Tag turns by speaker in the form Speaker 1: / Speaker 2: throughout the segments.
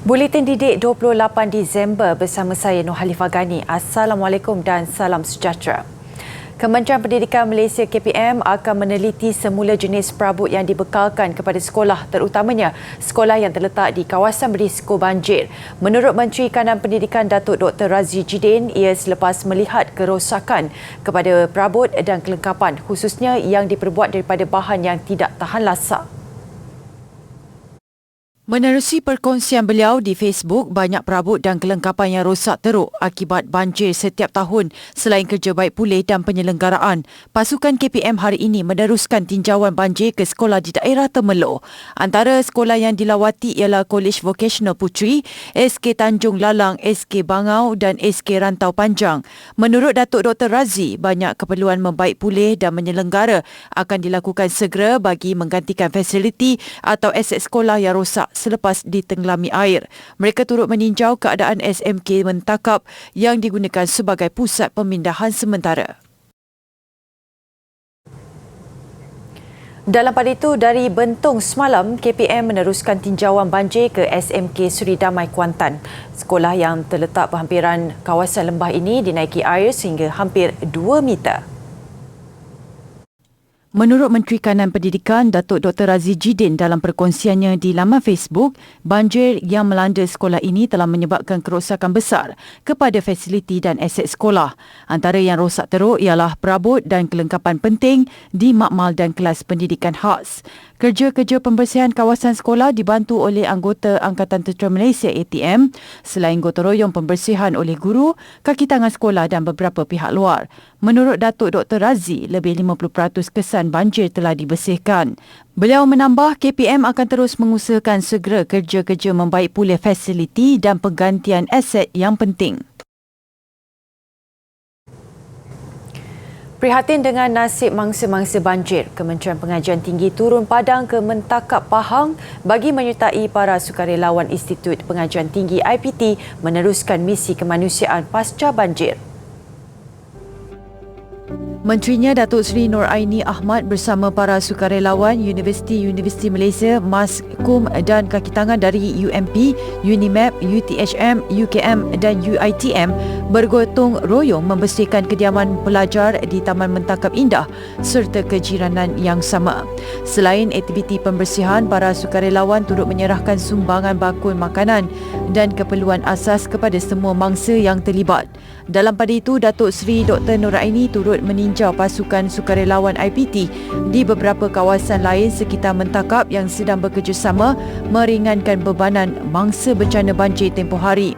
Speaker 1: Buletin Didik 28 Disember bersama saya Nur Halifah Ghani. Assalamualaikum dan salam sejahtera. Kementerian Pendidikan Malaysia KPM akan meneliti semula jenis perabot yang dibekalkan kepada sekolah, terutamanya sekolah yang terletak di kawasan berisiko banjir. Menurut Menteri Kanan Pendidikan Datuk Dr. Razzie Jidin, ia selepas melihat kerosakan kepada perabot dan kelengkapan, khususnya yang diperbuat daripada bahan yang tidak tahan lasak. Menerusi perkongsian beliau di Facebook, banyak perabot dan kelengkapan yang rosak teruk akibat banjir setiap tahun. Selain kerja baik pulih dan penyelenggaraan, pasukan KPM hari ini meneruskan tinjauan banjir ke sekolah di daerah Temerloh. Antara sekolah yang dilawati ialah College Vocational Puteri, SK Tanjung Lalang, SK Bangau dan SK Rantau Panjang. Menurut Datuk Dr. Razzie, banyak keperluan membaik pulih dan menyelenggara akan dilakukan segera bagi menggantikan fasiliti atau aset sekolah yang rosak selepas ditenggelami air. Mereka turut meninjau keadaan SMK Mentakap yang digunakan sebagai pusat pemindahan sementara. Dalam pada itu, dari Bentong semalam, KPM meneruskan tinjauan banjir ke SMK Suri Damai Kuantan. Sekolah yang terletak berhampiran kawasan lembah ini dinaiki air sehingga hampir 2 meter. Menurut Menteri Kanan Pendidikan Datuk Dr. Razzie Jidin dalam perkongsiannya di laman Facebook, banjir yang melanda sekolah ini telah menyebabkan kerosakan besar kepada fasiliti dan aset sekolah. Antara yang rosak teruk ialah perabot dan kelengkapan penting di makmal dan kelas pendidikan khas. Kerja-kerja pembersihan kawasan sekolah dibantu oleh anggota Angkatan Tentera Malaysia ATM, selain gotong royong pembersihan oleh guru, kaki tangan sekolah dan beberapa pihak luar. Menurut Datuk Dr. Razzie, lebih 50% kesan banjir telah dibersihkan. Beliau menambah, KPM akan terus mengusahakan segera kerja-kerja membaik pulih fasiliti dan penggantian aset yang penting. Prihatin dengan nasib mangsa-mangsa banjir, Kementerian Pengajian Tinggi turun padang ke Mentakap Pahang bagi menyertai para sukarelawan Institut Pengajian Tinggi IPT meneruskan misi kemanusiaan pasca banjir. Menterinya Datuk Seri Nur Aini Ahmad bersama para sukarelawan Universiti Malaysia, MASKUM dan kaki tangan dari UMP, UNIMAP, UTHM, UKM dan UITM bergotong royong membersihkan kediaman pelajar di Taman Mentakap Indah serta kejiranan yang sama. Selain aktiviti pembersihan, para sukarelawan turut menyerahkan sumbangan bakul makanan dan keperluan asas kepada semua mangsa yang terlibat. Dalam pada itu, Datuk Seri Dr. Nur Aini turut meninjau pasukan sukarelawan IPT di beberapa kawasan lain sekitar Mentakap yang sedang bekerjasama meringankan bebanan mangsa bencana banjir tempoh hari.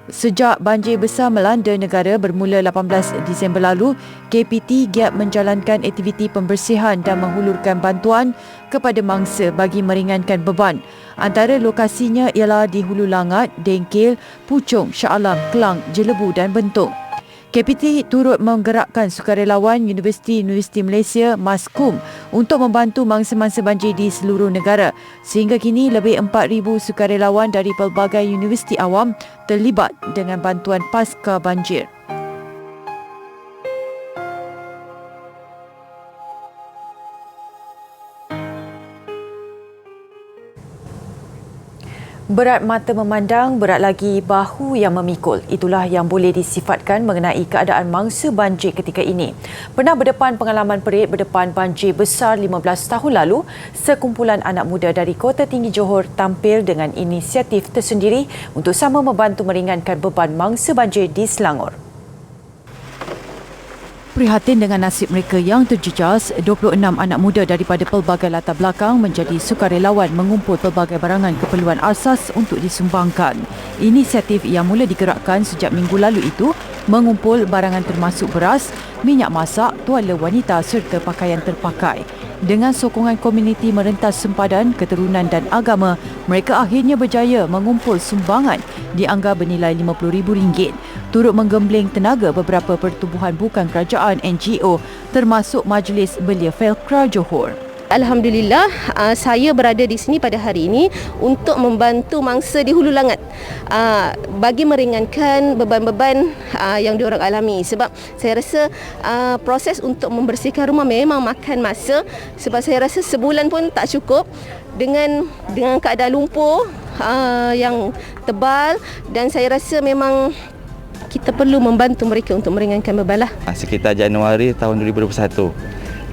Speaker 1: Sejak banjir besar melanda negara bermula 18 Disember lalu, KPT giat menjalankan aktiviti pembersihan dan menghulurkan bantuan kepada mangsa bagi meringankan beban. Antara lokasinya ialah di Hulu Langat, Dengkil, Puchong, Shah Alam, Kelang, Jelebu dan Bentong. KPT turut menggerakkan sukarelawan Universiti Malaysia MASKUM untuk membantu mangsa-mangsa banjir di seluruh negara. Sehingga kini lebih 4,000 sukarelawan dari pelbagai universiti awam terlibat dengan bantuan pasca banjir. Berat mata memandang, berat lagi bahu yang memikul. Itulah yang boleh disifatkan mengenai keadaan mangsa banjir ketika ini. Pernah berdepan pengalaman perit berdepan banjir besar 15 tahun lalu, sekumpulan anak muda dari Kota Tinggi Johor tampil dengan inisiatif tersendiri untuk sama membantu meringankan beban mangsa banjir di Selangor. Prihatin dengan nasib mereka yang terjejas, 26 anak muda daripada pelbagai latar belakang menjadi sukarelawan mengumpul pelbagai barangan keperluan asas untuk disumbangkan. Inisiatif yang mula digerakkan sejak minggu lalu itu mengumpul barangan termasuk beras, minyak masak, tuala wanita serta pakaian terpakai. Dengan sokongan komuniti merentas sempadan, keturunan dan agama, mereka akhirnya berjaya mengumpul sumbangan dianggar bernilai RM50,000, turut menggembling tenaga beberapa pertubuhan bukan kerajaan NGO termasuk Majlis Belia Felkra Johor.
Speaker 2: Alhamdulillah, saya berada di sini pada hari ini untuk membantu mangsa di Hulu Langat bagi meringankan beban-beban yang diorang alami. Sebab saya rasa proses untuk membersihkan rumah memang makan masa, sebab saya rasa sebulan pun tak cukup dengan keadaan lumpur, yang tebal, dan saya rasa memang kita perlu membantu mereka untuk meringankan beban lah.
Speaker 3: Sekitar Januari tahun 2021.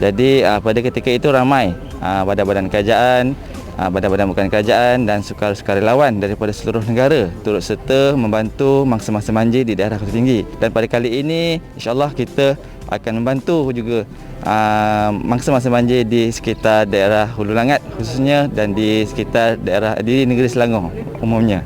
Speaker 3: Jadi pada ketika itu ramai badan-badan kerajaan, badan-badan bukan kerajaan dan sukarelawan daripada seluruh negara turut serta membantu mangsa-mangsa banjir di daerah Kota Tinggi. Dan pada kali ini insya-Allah kita akan membantu juga mangsa-mangsa banjir di sekitar daerah Hulu Langat khususnya dan di sekitar daerah di negeri Selangor umumnya.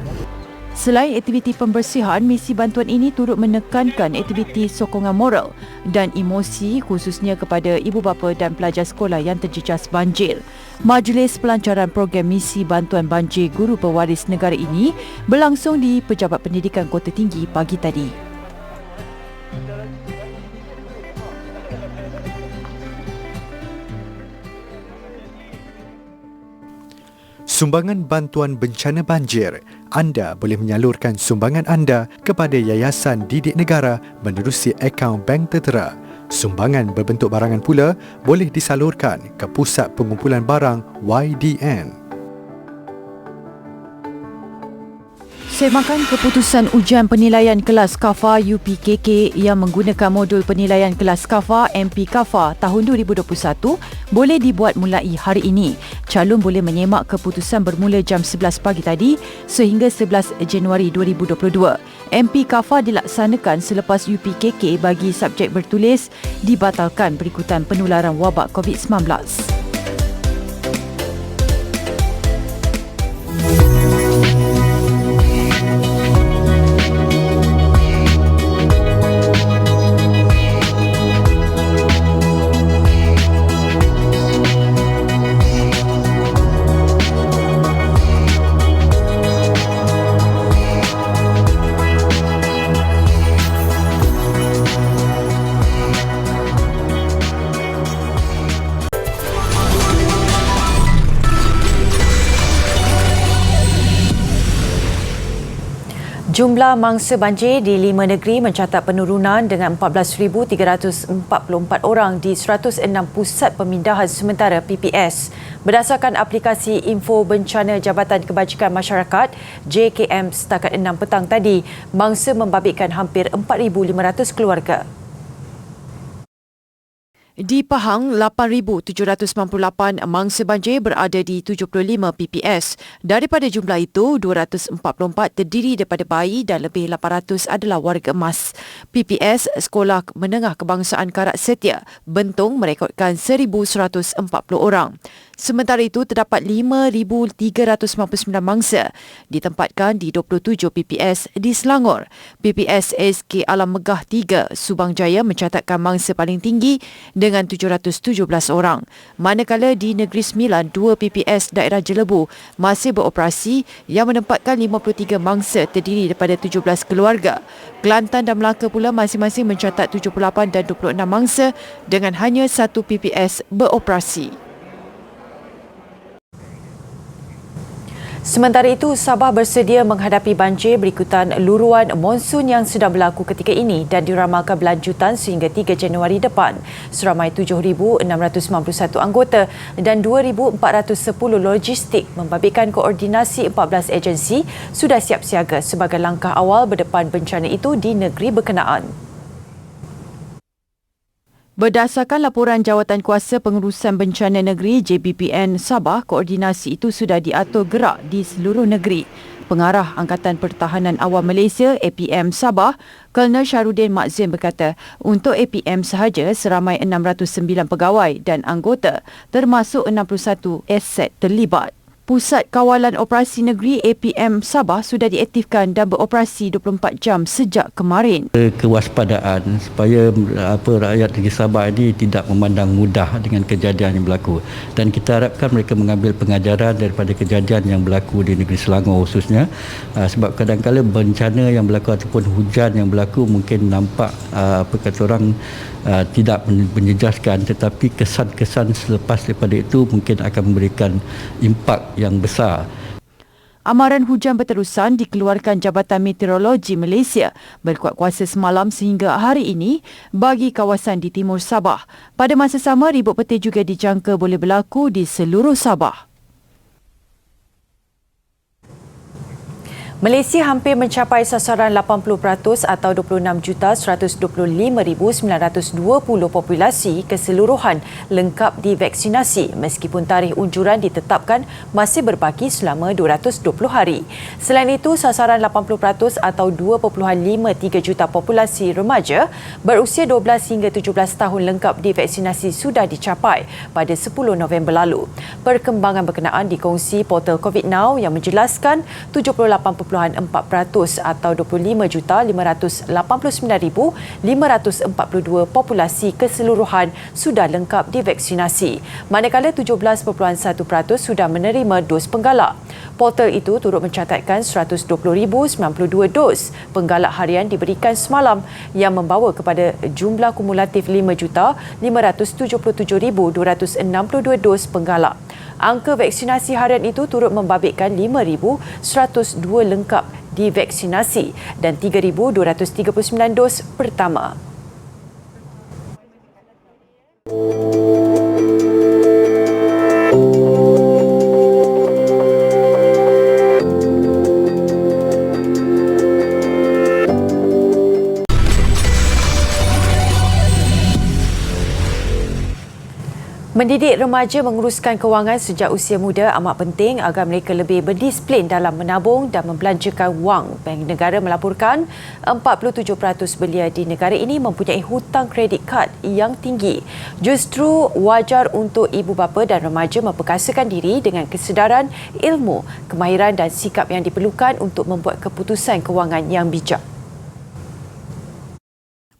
Speaker 1: Selain aktiviti pembersihan, misi bantuan ini turut menekankan aktiviti sokongan moral dan emosi khususnya kepada ibu bapa dan pelajar sekolah yang terjejas banjir. Majlis pelancaran program misi bantuan banjir guru pewaris negara ini berlangsung di Pejabat Pendidikan Kota Tinggi pagi tadi.
Speaker 4: Sumbangan bantuan bencana banjir. Anda boleh menyalurkan sumbangan anda kepada Yayasan Didik Negara menerusi akaun bank tertera. Sumbangan berbentuk barangan pula boleh disalurkan ke Pusat Pengumpulan Barang YDN.
Speaker 1: Semakan keputusan ujian penilaian kelas KAFA UPKK yang menggunakan modul penilaian kelas KAFA MP KAFA tahun 2021 boleh dibuat mulai hari ini. Calon boleh menyemak keputusan bermula jam 11 pagi tadi sehingga 11 Januari 2022. MP KAFA dilaksanakan selepas UPKK bagi subjek bertulis dibatalkan berikutan penularan wabak COVID-19. Jumlah mangsa banjir di 5 negeri mencatat penurunan dengan 14,344 orang di 106 pusat pemindahan sementara PPS. Berdasarkan aplikasi Info Bencana Jabatan Kebajikan Masyarakat JKM setakat 6 petang tadi, mangsa membabitkan hampir 4,500 keluarga. Di Pahang, 8,798 mangsa banjir berada di 75 PPS. Daripada jumlah itu, 244 terdiri daripada bayi dan lebih 800 adalah warga emas. PPS Sekolah Menengah Kebangsaan Karak Setia Bentong merekodkan 1,140 orang. Sementara itu, terdapat 5,399 mangsa ditempatkan di 27 PPS di Selangor. PPS SK Alam Megah 3 Subang Jaya mencatatkan mangsa paling tinggi dengan 717 orang. Manakala di Negeri Sembilan, 2 PPS daerah Jelebu masih beroperasi yang menempatkan 53 mangsa terdiri daripada 17 keluarga. Kelantan dan Melaka pula masing-masing mencatat 78 dan 26 mangsa dengan hanya 1 PPS beroperasi. Sementara itu, Sabah bersedia menghadapi banjir berikutan luruan monsun yang sedang berlaku ketika ini dan diramalkan berlanjutan sehingga 3 Januari depan. Seramai 7,691 anggota dan 2,410 logistik membabitkan koordinasi 14 agensi sudah siap siaga sebagai langkah awal berdepan bencana itu di negeri berkenaan. Berdasarkan laporan Jawatan Kuasa Pengurusan Bencana Negeri JBPN Sabah, koordinasi itu sudah diatur gerak di seluruh negeri. Pengarah Angkatan Pertahanan Awam Malaysia APM Sabah, Kolonel Syahrudin Makzin berkata, untuk APM sahaja seramai 609 pegawai dan anggota termasuk 61 aset terlibat. Pusat Kawalan Operasi Negeri APM Sabah sudah diaktifkan dan beroperasi 24 jam sejak kemarin.
Speaker 5: Kewaspadaan supaya rakyat negeri Sabah ini tidak memandang mudah dengan kejadian yang berlaku, dan kita harapkan mereka mengambil pengajaran daripada kejadian yang berlaku di negeri Selangor khususnya, sebab kadang-kadang bencana yang berlaku ataupun hujan yang berlaku mungkin nampak tidak menjejaskan, tetapi kesan-kesan selepas daripada itu mungkin akan memberikan impak yang besar.
Speaker 1: Amaran hujan berterusan dikeluarkan Jabatan Meteorologi Malaysia berkuat kuasa semalam sehingga hari ini bagi kawasan di timur Sabah. Pada masa sama, ribut petir juga dijangka boleh berlaku di seluruh Sabah. Malaysia hampir mencapai sasaran 80% atau 26,125,920 populasi keseluruhan lengkap divaksinasi meskipun tarikh unjuran ditetapkan masih berbaki selama 220 hari. Selain itu, sasaran 80% atau 2.53 juta populasi remaja berusia 12 hingga 17 tahun lengkap divaksinasi sudah dicapai pada 10 November lalu. Perkembangan berkenaan dikongsi portal COVID Now yang menjelaskan 78.4% atau 25,589,542 populasi keseluruhan sudah lengkap divaksinasi, manakala 17.1% sudah menerima dos penggalak. Portal itu turut mencatatkan 120,092 dos penggalak harian diberikan semalam yang membawa kepada jumlah kumulatif 5,577,262 dos penggalak. Angka vaksinasi harian itu turut membabitkan 5,102 lengkap divaksinasi dan 3,239 dos pertama. Mendidik remaja menguruskan kewangan sejak usia muda amat penting agar mereka lebih berdisiplin dalam menabung dan membelanjakan wang. Bank Negara melaporkan 47% belia di negara ini mempunyai hutang kredit kad yang tinggi. Justru wajar untuk ibu bapa dan remaja memperkasakan diri dengan kesedaran, ilmu, kemahiran dan sikap yang diperlukan untuk membuat keputusan kewangan yang bijak.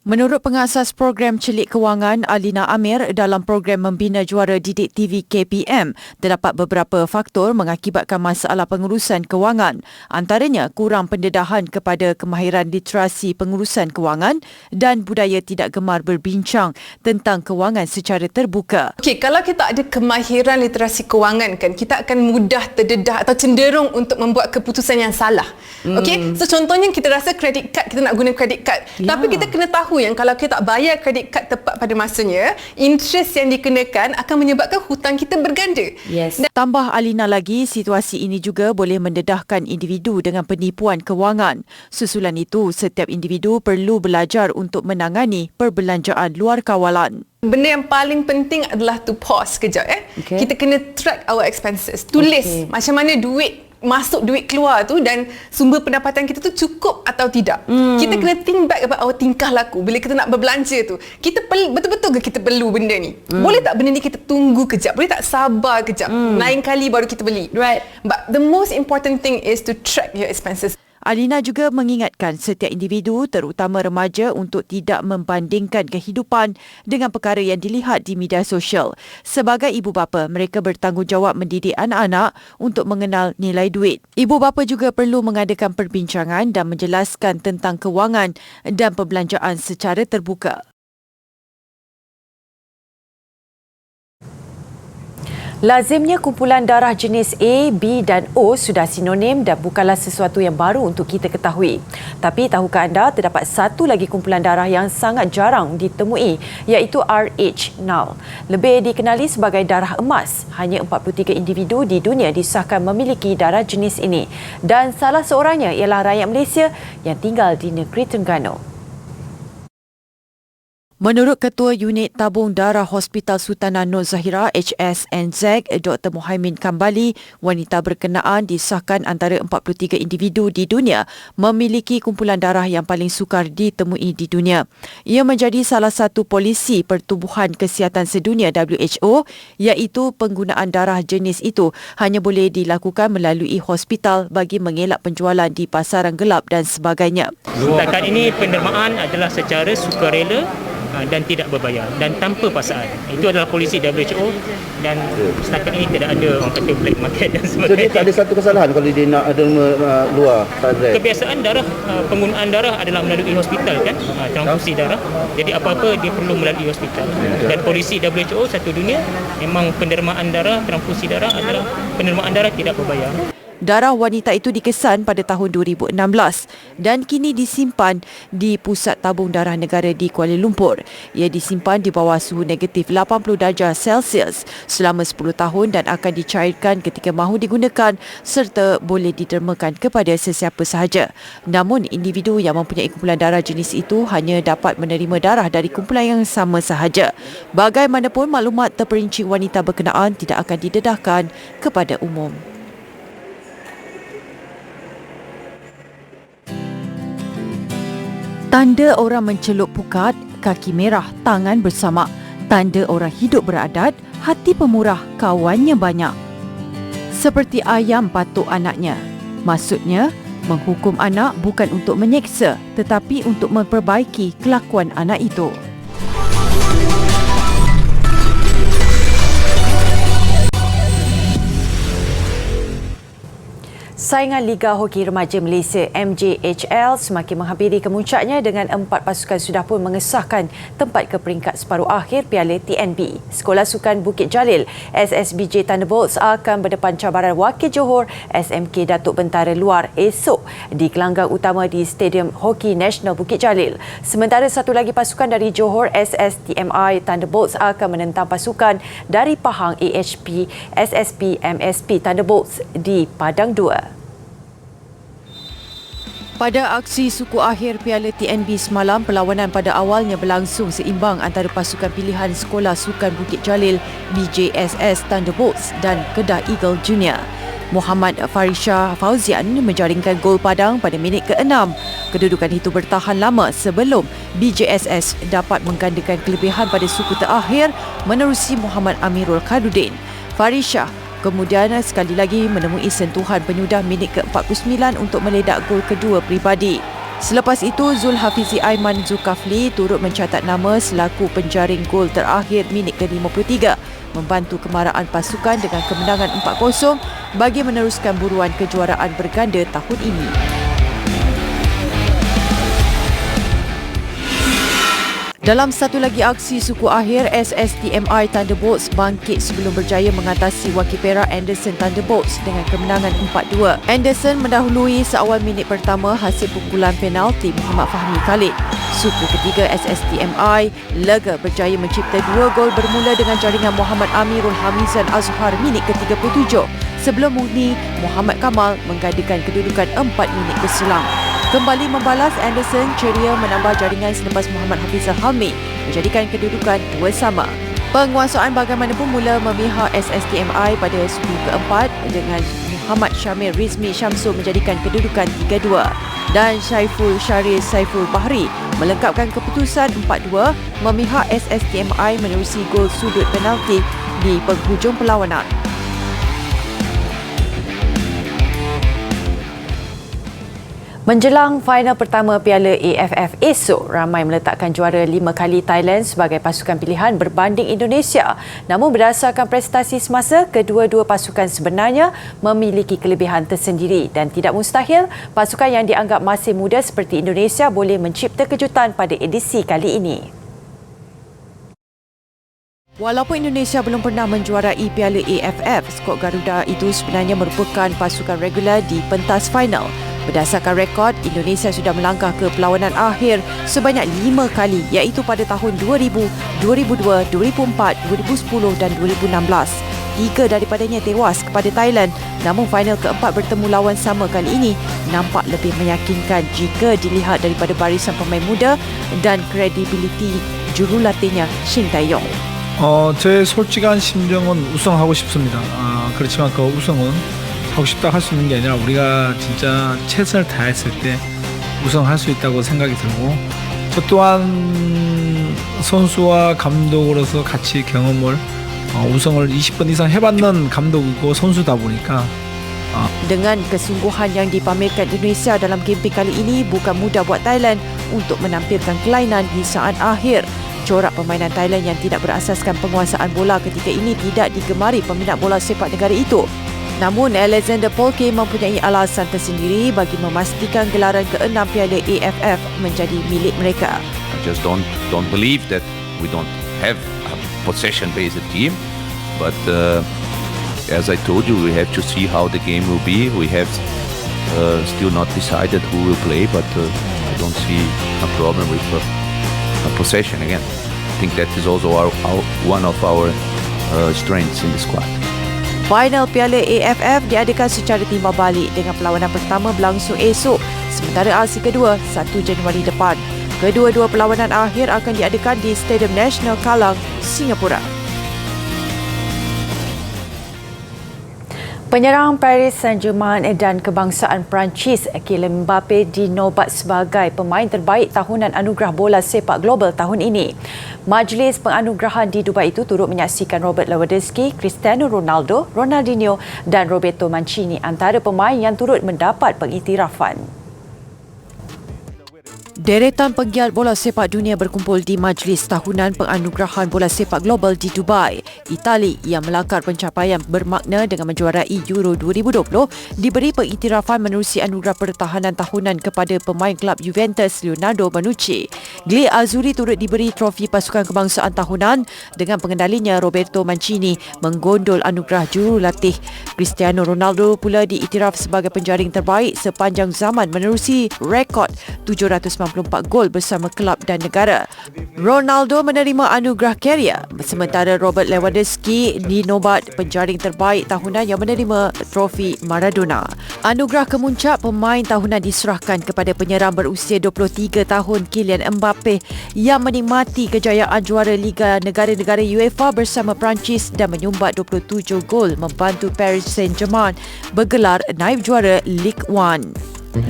Speaker 1: Menurut pengasas program Celik Kewangan Alina Amir, dalam program Membina Juara Didik TV KPM, terdapat beberapa faktor mengakibatkan masalah pengurusan kewangan. Antaranya kurang pendedahan kepada kemahiran literasi pengurusan kewangan dan budaya tidak gemar berbincang tentang kewangan secara terbuka.
Speaker 6: Okey, kalau kita ada kemahiran literasi kewangan kan, kita akan mudah terdedah atau cenderung untuk membuat keputusan yang salah. Okey, so contohnya kita rasa kredit kad, kita nak guna kredit kad. Tapi kita kena tahu yang kalau kita tak bayar kredit kad tepat pada masanya, interest yang dikenakan akan menyebabkan hutang kita berganda.
Speaker 1: Yes. Tambah Alina lagi, situasi ini juga boleh mendedahkan individu dengan penipuan kewangan. Susulan itu, setiap individu perlu belajar untuk menangani perbelanjaan luar kawalan.
Speaker 6: Benda yang paling penting adalah to pause sekejap.
Speaker 1: Okay.
Speaker 6: Kita kena track our expenses. Tulis macam mana duit masuk, duit keluar tu dan sumber pendapatan kita tu cukup atau tidak. Kita kena think back about our tingkah laku bila kita nak berbelanja tu. Kita betul-betul ke kita perlu benda ni? Boleh tak benda ni kita tunggu kejap? Boleh tak sabar kejap? Lain kali baru kita beli.
Speaker 1: Right.
Speaker 6: But the most important thing is to track your expenses.
Speaker 1: Alina juga mengingatkan setiap individu, terutama remaja, untuk tidak membandingkan kehidupan dengan perkara yang dilihat di media sosial. Sebagai ibu bapa, mereka bertanggungjawab mendidik anak-anak untuk mengenal nilai duit. Ibu bapa juga perlu mengadakan perbincangan dan menjelaskan tentang kewangan dan perbelanjaan secara terbuka. Lazimnya kumpulan darah jenis A, B dan O sudah sinonim dan bukanlah sesuatu yang baru untuk kita ketahui. Tapi tahukah anda terdapat satu lagi kumpulan darah yang sangat jarang ditemui, iaitu RH null. Lebih dikenali sebagai darah emas. Hanya 43 individu di dunia disahkan memiliki darah jenis ini. Dan salah seorangnya ialah rakyat Malaysia yang tinggal di negeri Terengganu. Menurut Ketua Unit Tabung Darah Hospital Sultanah Nur Zahirah HSNZ, Dr. Muhaimin Kambali, wanita berkenaan disahkan antara 43 individu di dunia memiliki kumpulan darah yang paling sukar ditemui di dunia. Ia menjadi salah satu polisi Pertubuhan Kesihatan Sedunia WHO, iaitu penggunaan darah jenis itu hanya boleh dilakukan melalui hospital bagi mengelak penjualan di pasaran gelap dan sebagainya.
Speaker 7: Setakat ini pendermaan adalah secara sukarela dan tidak berbayar dan tanpa paksaan. Itu adalah polisi WHO dan setakat ini tidak ada orang kata black market dan sebagainya.
Speaker 8: Jadi tak ada satu kesalahan kalau dia nak ada luar sadar.
Speaker 7: Kebiasaan darah, penggunaan darah adalah melalui hospital kan, transfusi darah. Jadi apa-apa dia perlu melalui hospital. Dan polisi WHO satu dunia memang pendermaan darah, transfusi darah adalah pendermaan darah tidak berbayar.
Speaker 1: Darah wanita itu dikesan pada tahun 2016 dan kini disimpan di Pusat Tabung Darah Negara di Kuala Lumpur. Ia disimpan di bawah suhu negatif 80 darjah Celsius selama 10 tahun dan akan dicairkan ketika mahu digunakan serta boleh didermakan kepada sesiapa sahaja. Namun, individu yang mempunyai kumpulan darah jenis itu hanya dapat menerima darah dari kumpulan yang sama sahaja. Bagaimanapun, maklumat terperinci wanita berkenaan tidak akan didedahkan kepada umum. Tanda orang mencelup pukat, kaki merah, tangan bersama. Tanda orang hidup beradat, hati pemurah, kawannya banyak. Seperti ayam patuk anaknya. Maksudnya, menghukum anak bukan untuk menyeksa tetapi untuk memperbaiki kelakuan anak itu. Saingan Liga Hoki Remaja Malaysia MJHL semakin menghampiri kemuncaknya dengan 4 pasukan sudah pun mengesahkan tempat ke peringkat separuh akhir Piala TNB. Sekolah Sukan Bukit Jalil SSBJ Thunderbolts akan berdepan cabaran wakil Johor SMK Datuk Bentara Luar esok di gelanggang utama di Stadium Hoki Nasional Bukit Jalil. Sementara satu lagi pasukan dari Johor SSTMI Thunderbolts akan menentang pasukan dari Pahang AHP SSP MSP Thunderbolts di Padang 2. Pada aksi suku akhir Piala TNB semalam, perlawanan pada awalnya berlangsung seimbang antara pasukan pilihan Sekolah Sukan Bukit Jalil BJSS Thunderbolts dan Kedah Eagle Junior. Muhammad Farisha Fauzian menjaringkan gol padang pada minit ke-6. Kedudukan itu bertahan lama sebelum BJSS dapat menggandakan kelebihan pada suku terakhir menerusi Muhammad Amirul Khairuddin. Farisha kemudian sekali lagi menemui sentuhan penyudah minit ke-49 untuk meledak gol kedua peribadi. Selepas itu, Zulhafizi Aiman Zulkafli turut mencatat nama selaku penjaring gol terakhir minit ke-53, membantu kemaraan pasukan dengan kemenangan 4-0 bagi meneruskan buruan kejuaraan berganda tahun ini. Dalam satu lagi aksi suku akhir, SSTMI Thunderbolts bangkit sebelum berjaya mengatasi wakil Perak Anderson Thunderbolts dengan kemenangan 4-2. Anderson mendahului seawal minit pertama hasil pukulan penalti Muhammad Fahmi Khalid. Suku ketiga SSTMI lega berjaya mencipta 2 gol bermula dengan jaringan Muhammad Amirul Hamizan Azhar minit ke-37. Sebelum ini, Muhammad Kamal menggandakan kedudukan 4 minit berselang. Kembali membalas, Anderson ceria menambah jaringan selepas Muhammad Hafizal Hamid menjadikan kedudukan 2 sama. Penguasaan bagaimanapun mula memihak SSTMI pada suku keempat dengan Muhammad Syamil Rizmi Syamsul menjadikan kedudukan 3-2 dan Syaiful Syarif Saiful Bahri melengkapkan keputusan 4-2 memihak SSTMI menerusi gol sudut penalti di penghujung perlawanan. Menjelang final pertama Piala AFF esok, ramai meletakkan juara 5 kali Thailand sebagai pasukan pilihan berbanding Indonesia. Namun berdasarkan prestasi semasa, kedua-dua pasukan sebenarnya memiliki kelebihan tersendiri dan tidak mustahil pasukan yang dianggap masih muda seperti Indonesia boleh mencipta kejutan pada edisi kali ini. Walaupun Indonesia belum pernah menjuarai Piala AFF, skot Garuda itu sebenarnya merupakan pasukan regular di pentas final. Berdasarkan rekod, Indonesia sudah melangkah ke perlawanan akhir sebanyak 5 kali iaitu pada tahun 2000, 2002, 2004, 2010 dan 2016. 3 daripadanya tewas kepada Thailand, namun final keempat bertemu lawan sama kali ini nampak lebih meyakinkan jika dilihat daripada barisan pemain muda dan kredibiliti jurulatihnya Shin Tae-yong.
Speaker 9: 제 솔직한 심정은 우승하고 싶습니다. 그렇지만 그 우승은 하고 싶다 할 수 있는 게 아니라 우리가 진짜 최선을 다했을 때 우승할 수 있다고 생각이 들고 저 또한 선수와 감독으로서 같이 경험을 우승을 20번 이상 해봤는 감독이고 선수다 보니까
Speaker 1: Dengan kesungguhan yang dipamerkan Indonesia dalam kempen kali ini, bukan mudah buat Thailand untuk menampilkan kelainan di saat akhir. Corak permainan Thailand yang tidak berasaskan penguasaan bola ketika ini tidak digemari peminat bola sepak negara itu. Namun Alexander Polke mempunyai alasan tersendiri bagi memastikan gelaran ke-6 Piala AFF menjadi milik mereka.
Speaker 10: I just don't believe that we don't have a possession-based team, but as I told you, we have to see how the game will be. We have still not decided who will play, but I don't see a problem with a possession again. I think that is also one of our strengths in the squad.
Speaker 1: Final Piala AFF diadakan secara timbal balik dengan perlawanan pertama berlangsung esok, sementara aksi kedua 1 Januari depan. Kedua-dua perlawanan akhir akan diadakan di Stadium Nasional Kallang, Singapura. Penyerang Paris Saint-Germain dan kebangsaan Perancis Kylian Mbappe dinobat sebagai pemain terbaik tahunan anugerah bola sepak global tahun ini. Majlis penganugerahan di Dubai itu turut menyaksikan Robert Lewandowski, Cristiano Ronaldo, Ronaldinho dan Roberto Mancini antara pemain yang turut mendapat pengiktirafan. Deretan penggiat bola sepak dunia berkumpul di Majlis Tahunan Penganugerahan Bola Sepak Global di Dubai. Itali yang melangkar pencapaian bermakna dengan menjuarai Euro 2020 diberi pengiktirafan menerusi anugerah pertahanan tahunan kepada pemain kelab Juventus Leonardo Bonucci. Gli Azzurri turut diberi trofi pasukan kebangsaan tahunan dengan pengendalinya Roberto Mancini menggondol anugerah jurulatih. Cristiano Ronaldo pula diiktiraf sebagai penjaring terbaik sepanjang zaman menerusi rekod 794 gol bersama kelab dan negara. Ronaldo menerima anugerah Carrier, sementara Robert Lewandowski dinobat penjaring terbaik tahunan yang menerima trofi Maradona. Anugerah kemuncak pemain tahunan diserahkan kepada penyerang berusia 23 tahun Kylian Mbappe yang menikmati kejayaan juara Liga Negara-Negara UEFA bersama Perancis dan menyumbat 27 gol membantu Paris Saint-Germain bergelar naib juara Ligue 1.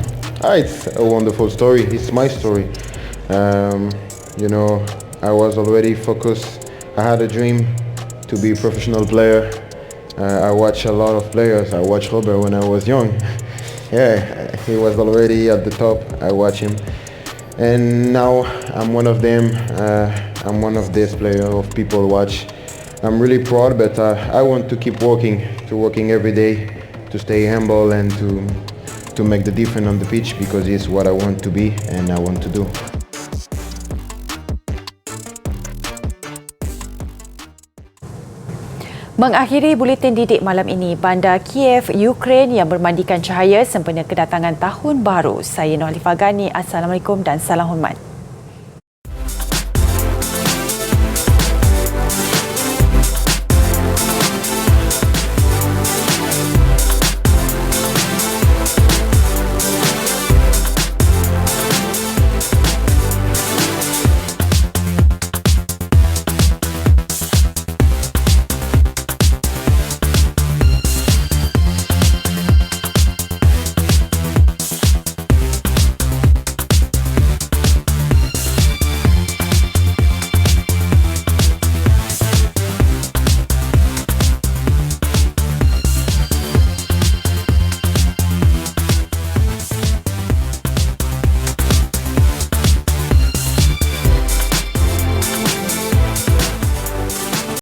Speaker 11: It's a wonderful story. It's my story. I was already focused. I had a dream to be a professional player. I watched a lot of players. I watched Robert when I was young. He was already at the top. I watched him. And now I'm one of them. I'm one of these players of people watch. I'm really proud, but I want to keep working every day, to stay humble and to make the difference on the pitch, because it's what I want to be and I want to do.
Speaker 1: Mengakhiri buletin didik malam ini, bandar Kiev, Ukraine yang bermandikan cahaya sempena kedatangan tahun baru. Saya Nohalifah Gani, Assalamualaikum dan salam hormat.